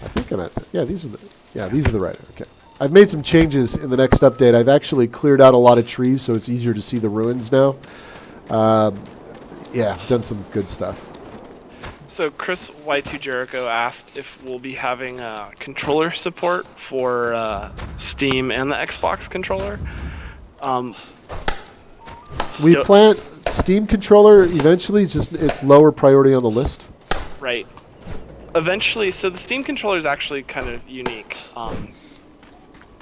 I think I'm at. These are the right. Okay. I've made some changes in the next update. I've actually cleared out a lot of trees, so it's easier to see the ruins now. Yeah, I've done some good stuff. So Chris Y2 Jericho asked if we'll be having controller support for Steam and the Xbox controller. We Do- plan Steam controller eventually, just it's lower priority on the list. Right. Eventually, so the Steam controller is actually kind of unique.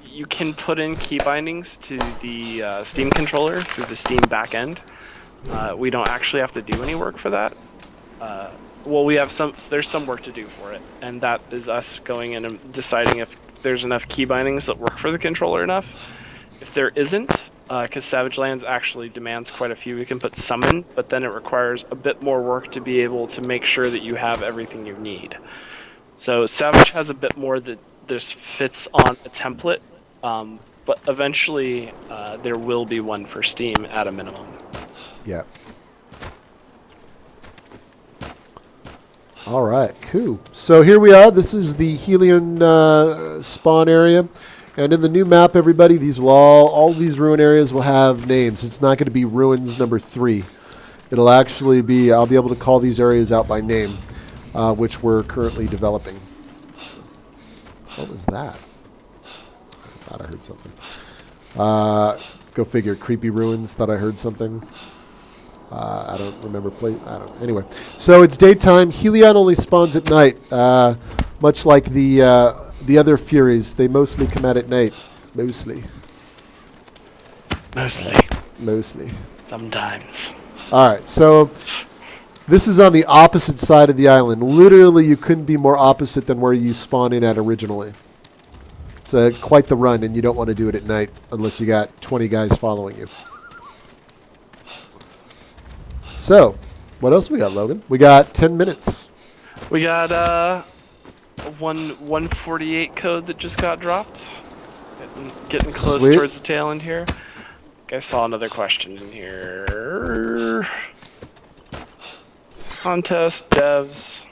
You can put in key bindings to the Steam controller through the Steam backend. We don't actually have to do any work for that. Well, we have there's some work to do for it, and that is us going in and deciding if there's enough key bindings that work for the controller enough. If there isn't, because Savage Lands actually demands quite a few, we can put some in, but then it requires a bit more work to be able to make sure that you have everything you need. So Savage has a bit more that this fits on a template, but eventually there will be one for Steam at a minimum. Yeah. All right, cool. So here we are. This is the Helion spawn area. And in the new map, everybody, these will all these ruin areas will have names. It's not going to be ruins number 3. It'll actually be, I'll be able to call these areas out by name, which we're currently developing. What was that? I thought I heard something. Go figure, creepy ruins, thought I heard something. I don't remember anyway, so it's daytime. Helion only spawns at night, much like the other Furies. They mostly come out at night. Mostly. Sometimes. All right, so this is on the opposite side of the island. Literally, you couldn't be more opposite than where you spawn in at originally. It's quite the run, and you don't want to do it at night unless you got 20 guys following you. So, what else we got, Logan? We got 10 minutes. We got a 148 code that just got dropped. Getting close Sweet. towards the tail end here. I saw another question in here. Contest devs.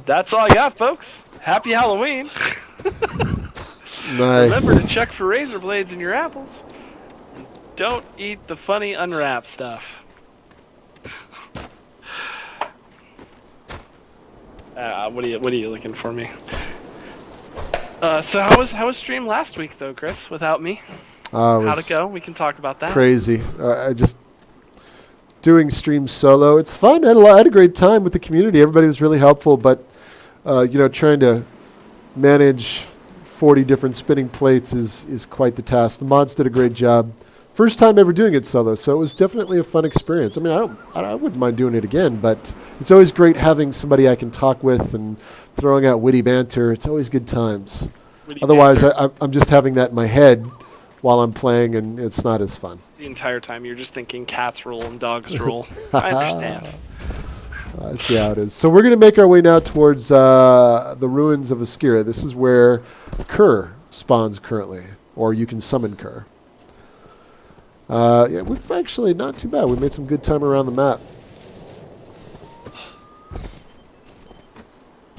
That's all I got, folks. Happy Halloween. Nice. Remember to check for razor blades in your apples. And don't eat the funny unwrapped stuff. What are you looking for me? So how was stream last week though, Chris? Without me, how'd it go? We can talk about that. Crazy. I just doing streams solo. It's fun. I had a great time with the community. Everybody was really helpful, but trying to manage 40 different spinning plates is quite the task. The mods did a great job. First time ever doing it solo, so it was definitely a fun experience. I mean, I wouldn't mind doing it again, but it's always great having somebody I can talk with and throwing out witty banter. It's always good times. Otherwise, I'm just having that in my head while I'm playing, and it's not as fun. The entire time you're just thinking cats rule and dogs rule. I understand. I see how it is. So we're going to make our way now towards the ruins of Askira. This is where Kerr spawns currently, or you can summon Kerr. Yeah, we've actually not too bad. We made some good time around the map.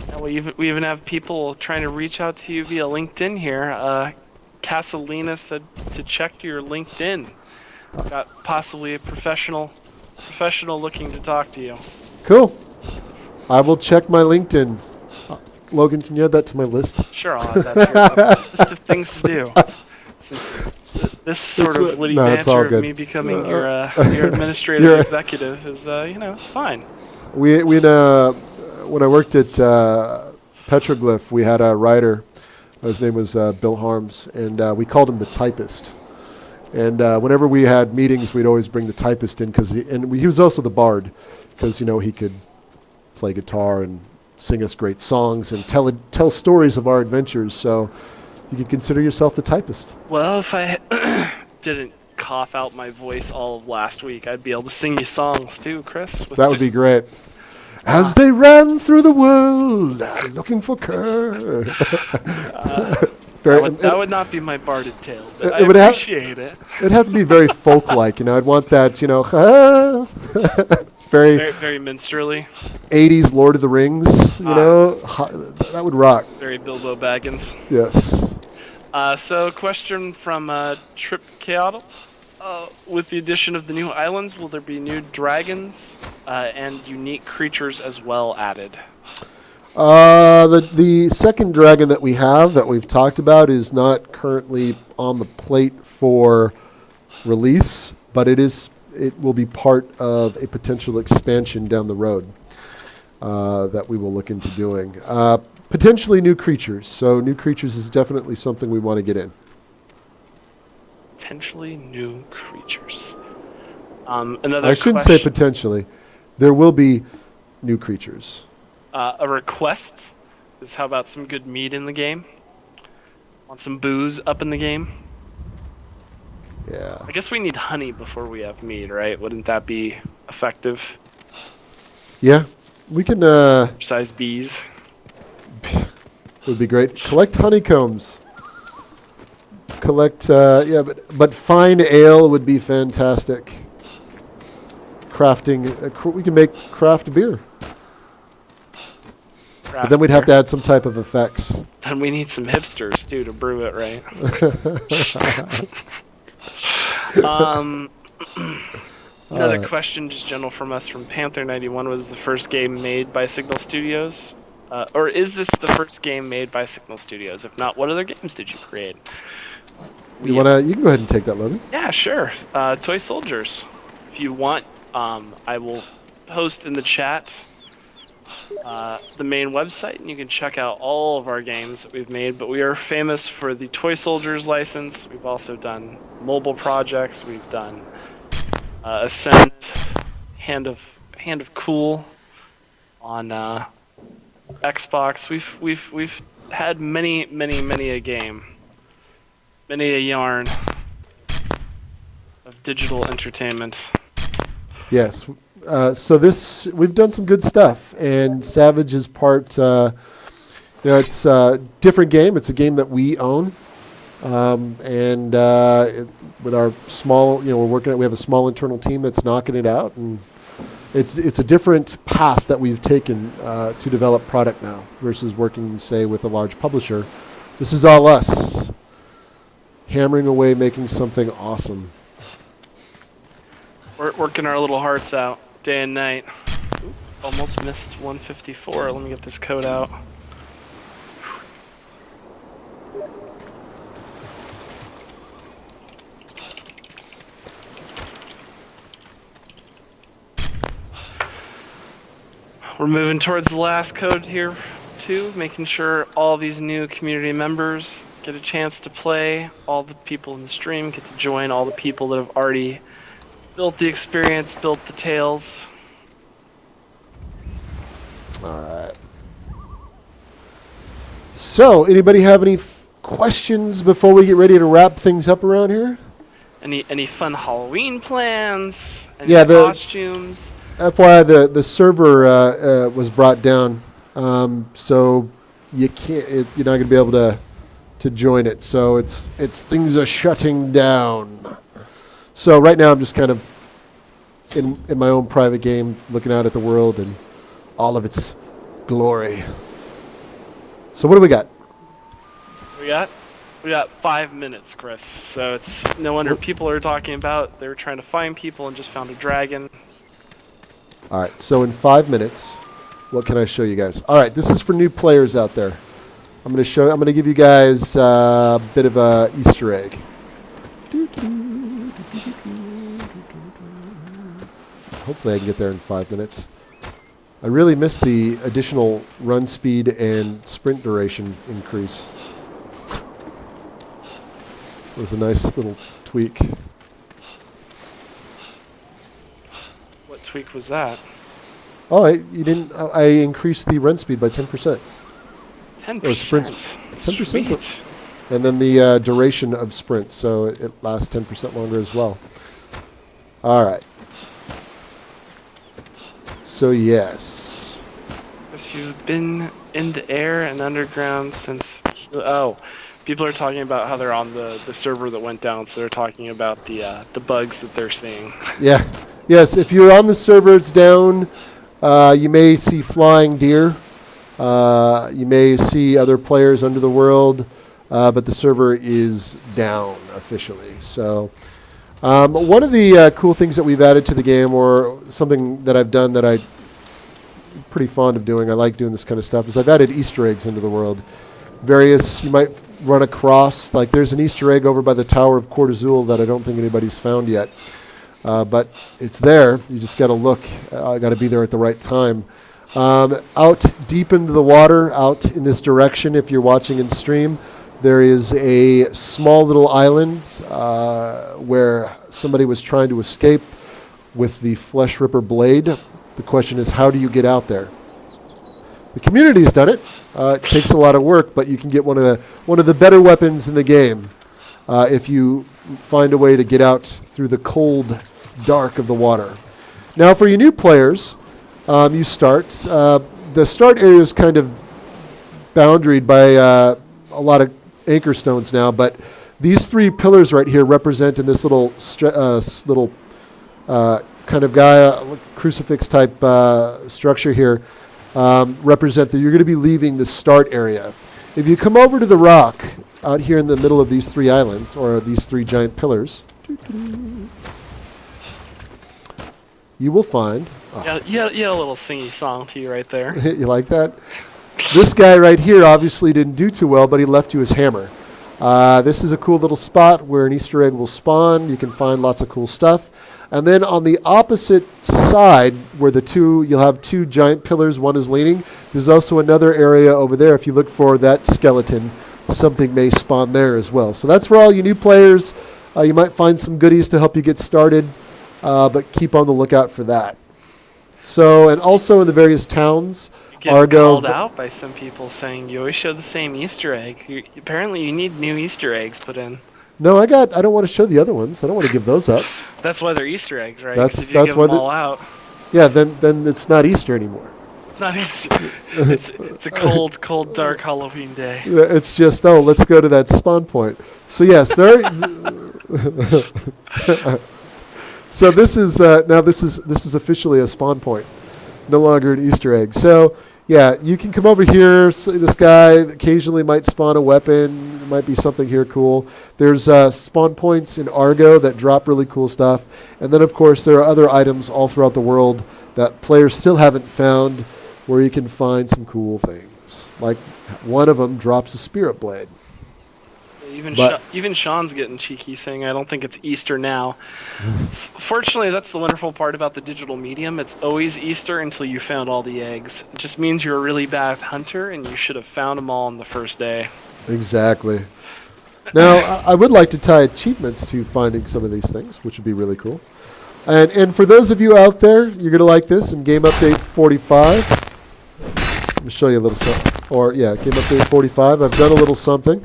Yeah, we even have people trying to reach out to you via LinkedIn here. Casalina said to check your LinkedIn. Got possibly a professional looking to talk to you. Cool. I will check my LinkedIn. Logan, can you add that to my list? Sure, I'll add that to your list of things to do. Since this sort of witty banter of me becoming your administrative executive is, it's fine. When I worked at Petroglyph, we had a writer. His name was Bill Harms, and we called him the typist. And whenever we had meetings, we'd always bring the typist in, he was also the bard, because he could play guitar and sing us great songs and tell stories of our adventures. So you could consider yourself the typist. Well, if I didn't cough out my voice all of last week, I'd be able to sing you songs too, Chris. That would be great. As they ran through the world, looking for Kerr. That would not be my barded tale, but I appreciate it. It'd have to be very folk-like, I'd want that, very Very, very minstrelly. 80s Lord of the Rings. You know, that would rock. Very Bilbo Baggins. Yes. So, question from Trip Chaotl. With the addition of the new islands, will there be new dragons and unique creatures as well added? The second dragon that we've talked about is not currently on the plate for release, but it will be part of a potential expansion down the road that we will look into doing. Potentially new creatures. So new creatures is definitely something we want to get in. Potentially new creatures. Another I shouldn't say potentially. There will be new creatures. A request is how about some good meat in the game? Want some booze up in the game? Yeah. I guess we need honey before we have meat, right? Wouldn't that be effective? Yeah. We can, Besides bees. would be great. Collect honeycombs. But fine ale would be fantastic. Crafting, we can make craft beer. But then we'd have to add some type of effects. Then we need some hipsters too to brew it right. Another question, just general from us from Panther91, was the first game made by Signal Studios? Or is this the first game made by Signal Studios? If not, what other games did you create? You can go ahead and take that, Logan. Yeah, sure. Toy Soldiers. If you want, I will post in the chat the main website, and you can check out all of our games that we've made. But we are famous for the Toy Soldiers license. We've also done mobile projects. We've done Ascent, Hand of Cool on Xbox. We've had many a game, many a yarn of digital entertainment. Yes. So we've done some good stuff, and Savage is part. It's a different game. It's a game that we own, and with our small, we're working. We have a small internal team that's knocking it out, and it's a different path that we've taken to develop product now versus working, say, with a large publisher. This is all us hammering away, making something awesome. We're working our little hearts out day and night. Oop, almost missed 154. Let me get this code out. We're moving towards the last code here, too, making sure all these new community members get a chance to play. All the people in the stream get to join. All the people that have already built the experience, built the tales. All right. So, anybody have any questions before we get ready to wrap things up around here? Any fun Halloween plans? Any Yeah, costumes? FYI, the server was brought down, so you're not going to be able to join it. So it's things are shutting down. So right now I'm just kind of in my own private game, looking out at the world and all of its glory. So what do we got? We got 5 minutes, Chris. So it's no wonder people are talking about they were trying to find people and just found a dragon. All right, so in 5 minutes, what can I show you guys? All right, this is for new players out there. I'm going to give you guys a bit of a Easter egg. Hopefully I can get there in 5 minutes. I really missed the additional run speed and sprint duration increase. It was a nice little tweak. What tweak was that? Oh, you didn't. I increased the run speed by 10%. 10%. Or sprints. 10%. Sweet. And then the duration of sprints, so it lasts 10% longer as well. All right. So yes. Chris, you've been in the air and underground since. Oh, people are talking about how they're on the server that went down, so they're talking about the bugs that they're seeing. Yeah. Yes, if you're on the server, it's down. You may see flying deer. You may see other players under the world, but the server is down officially. So one of the cool things that we've added to the game, or something that I've done that I'm pretty fond of doing, I like doing this kind of stuff, is I've added Easter eggs into the world. Various, you might run across, like there's an Easter egg over by the Tower of Court Azul that I don't think anybody's found yet. But it's there. You just got to look. Got to be there at the right time. Out deep into the water, out in this direction, if you're watching in stream, there is a small little island where somebody was trying to escape with the Flesh Ripper blade. The question is, how do you get out there? The community has done it. It takes a lot of work, but you can get one of the better weapons in the game if you find a way to get out through the cold dark of the water. Now, for you new players, you start. The start area is kind of boundaried by a lot of anchor stones now, but these three pillars right here represent in this little kind of Gaia crucifix type structure here, represent that you're going to be leaving the start area. If you come over to the rock out here in the middle of these three islands, or these three giant pillars, you will find... You had a little singy song to you right there. You like that? This guy right here obviously didn't do too well, but he left you his hammer. This is a cool little spot where an Easter egg will spawn. You can find lots of cool stuff. And then on the opposite side, where you'll have two giant pillars, one is leaning, there's also another area over there. If you look for that skeleton, something may spawn there as well. So that's for all you new players. You might find some goodies to help you get started, but keep on the lookout for that. So, and also in the various towns, Get Argo... called out by some people saying you always show the same Easter egg. Apparently you need new Easter eggs put in. No, I don't want to show the other ones. I don't want to give those up. That's why they're Easter eggs, right? 'Cause if you That's give why them all out. Yeah, then it's not Easter anymore. Not Easter. It's a cold, dark Halloween day. It's just, let's go to that spawn point. So yes, there. So this is now this is officially a spawn point, no longer an Easter egg. So yeah, you can come over here. So this guy occasionally might spawn a weapon. There might be something here cool. There's spawn points in Argo that drop really cool stuff, and then of course there are other items all throughout the world that players still haven't found, where you can find some cool things. Like one of them drops a spirit blade. Even Sean's getting cheeky, saying, I don't think it's Easter now. Fortunately, that's the wonderful part about the digital medium. It's always Easter until you found all the eggs. It just means you're a really bad hunter, and you should have found them all on the first day. Exactly. Now, I would like to tie achievements to finding some of these things, which would be really cool. And for those of you out there, you're going to like this in Game Update 45. Let me show you a little something. Game Update 45. I've done a little something.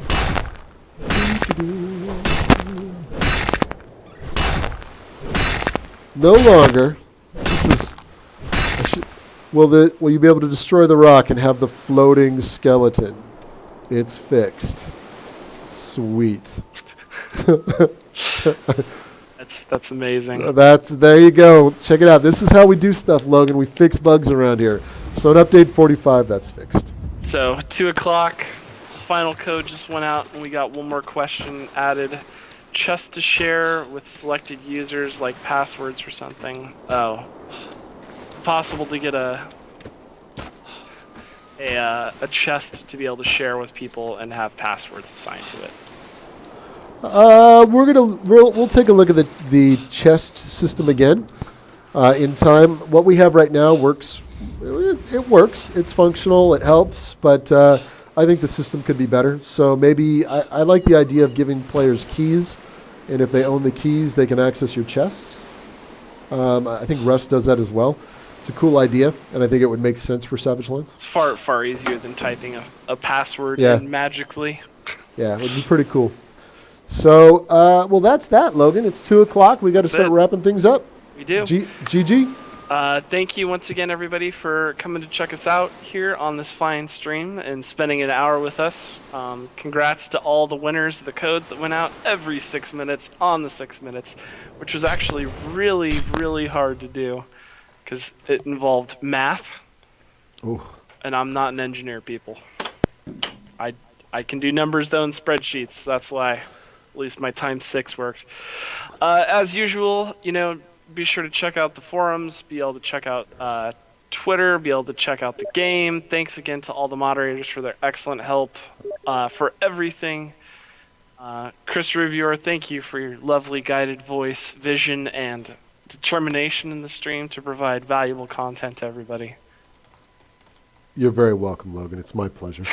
No longer. This is. Will you be able to destroy the rock and have the floating skeleton? It's fixed. Sweet. That's amazing. There you go. Check it out. This is how we do stuff, Logan. We fix bugs around here. So in Update 45, that's fixed. So 2 o'clock, final code just went out, and we got one more question added. Chest to share with selected users, like passwords or something. Oh, possible to get a chest to be able to share with people and have passwords assigned to it. We'll take a look at the chest system again in time. What we have right now works. It works. It's functional. It helps, but I think the system could be better. So maybe I like the idea of giving players keys, and if they own the keys, they can access your chests. I think Rust does that as well. It's a cool idea, and I think it would make sense for Savage Lands. It's far easier than typing a password in magically. Yeah, it would be pretty cool. So, that's that, Logan. It's 2 o'clock. We got to start wrapping things up. We do. GG. Thank you once again, everybody, for coming to check us out here on this fine stream and spending an hour with us. Congrats to all the winners of the codes that went out every 6 minutes on the 6 minutes, which was actually really, really hard to do because it involved math, and I'm not an engineer, people. I can do numbers, though, in spreadsheets. That's why at least my times 6 worked. As usual, be sure to check out the forums, be able to check out Twitter, be able to check out the game. Thanks again to all the moderators for their excellent help for everything. Chris Reviewer, thank you for your lovely guided voice, vision, and determination in the stream to provide valuable content to everybody. You're very welcome, Logan. It's my pleasure.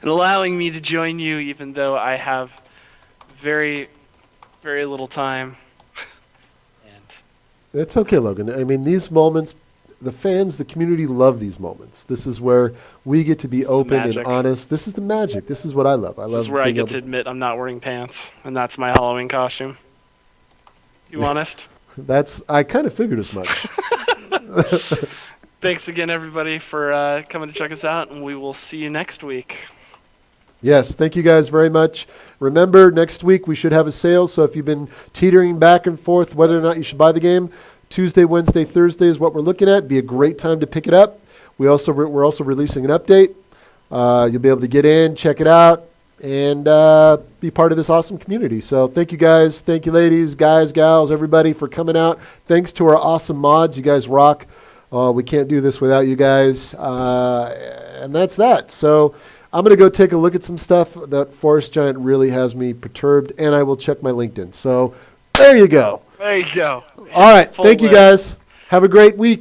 And allowing me to join you even though I have very, very little time. It's okay, Logan. I mean, these moments, the fans, the community love these moments. This is where we get to be open and honest. This is the magic. This is what I love. This is where I get to admit I'm not wearing pants, and that's my Halloween costume. You honest? I kind of figured as much. Thanks again, everybody, for coming to check us out, and we will see you next week. Yes, thank you guys very much. Remember, next week we should have a sale, so if you've been teetering back and forth whether or not you should buy the game, Tuesday, Wednesday, Thursday is what we're looking at. It'd be a great time to pick it up. We're also releasing an update. You'll be able to get in, check it out, and be part of this awesome community. So thank you guys. Thank you, ladies, guys, gals, everybody for coming out. Thanks to our awesome mods. You guys rock. We can't do this without you guys. And that's that. So I'm going to go take a look at some stuff. That Forest Giant really has me perturbed, and I will check my LinkedIn. So there you go. There you go. All right. Thank you, guys. Have a great week.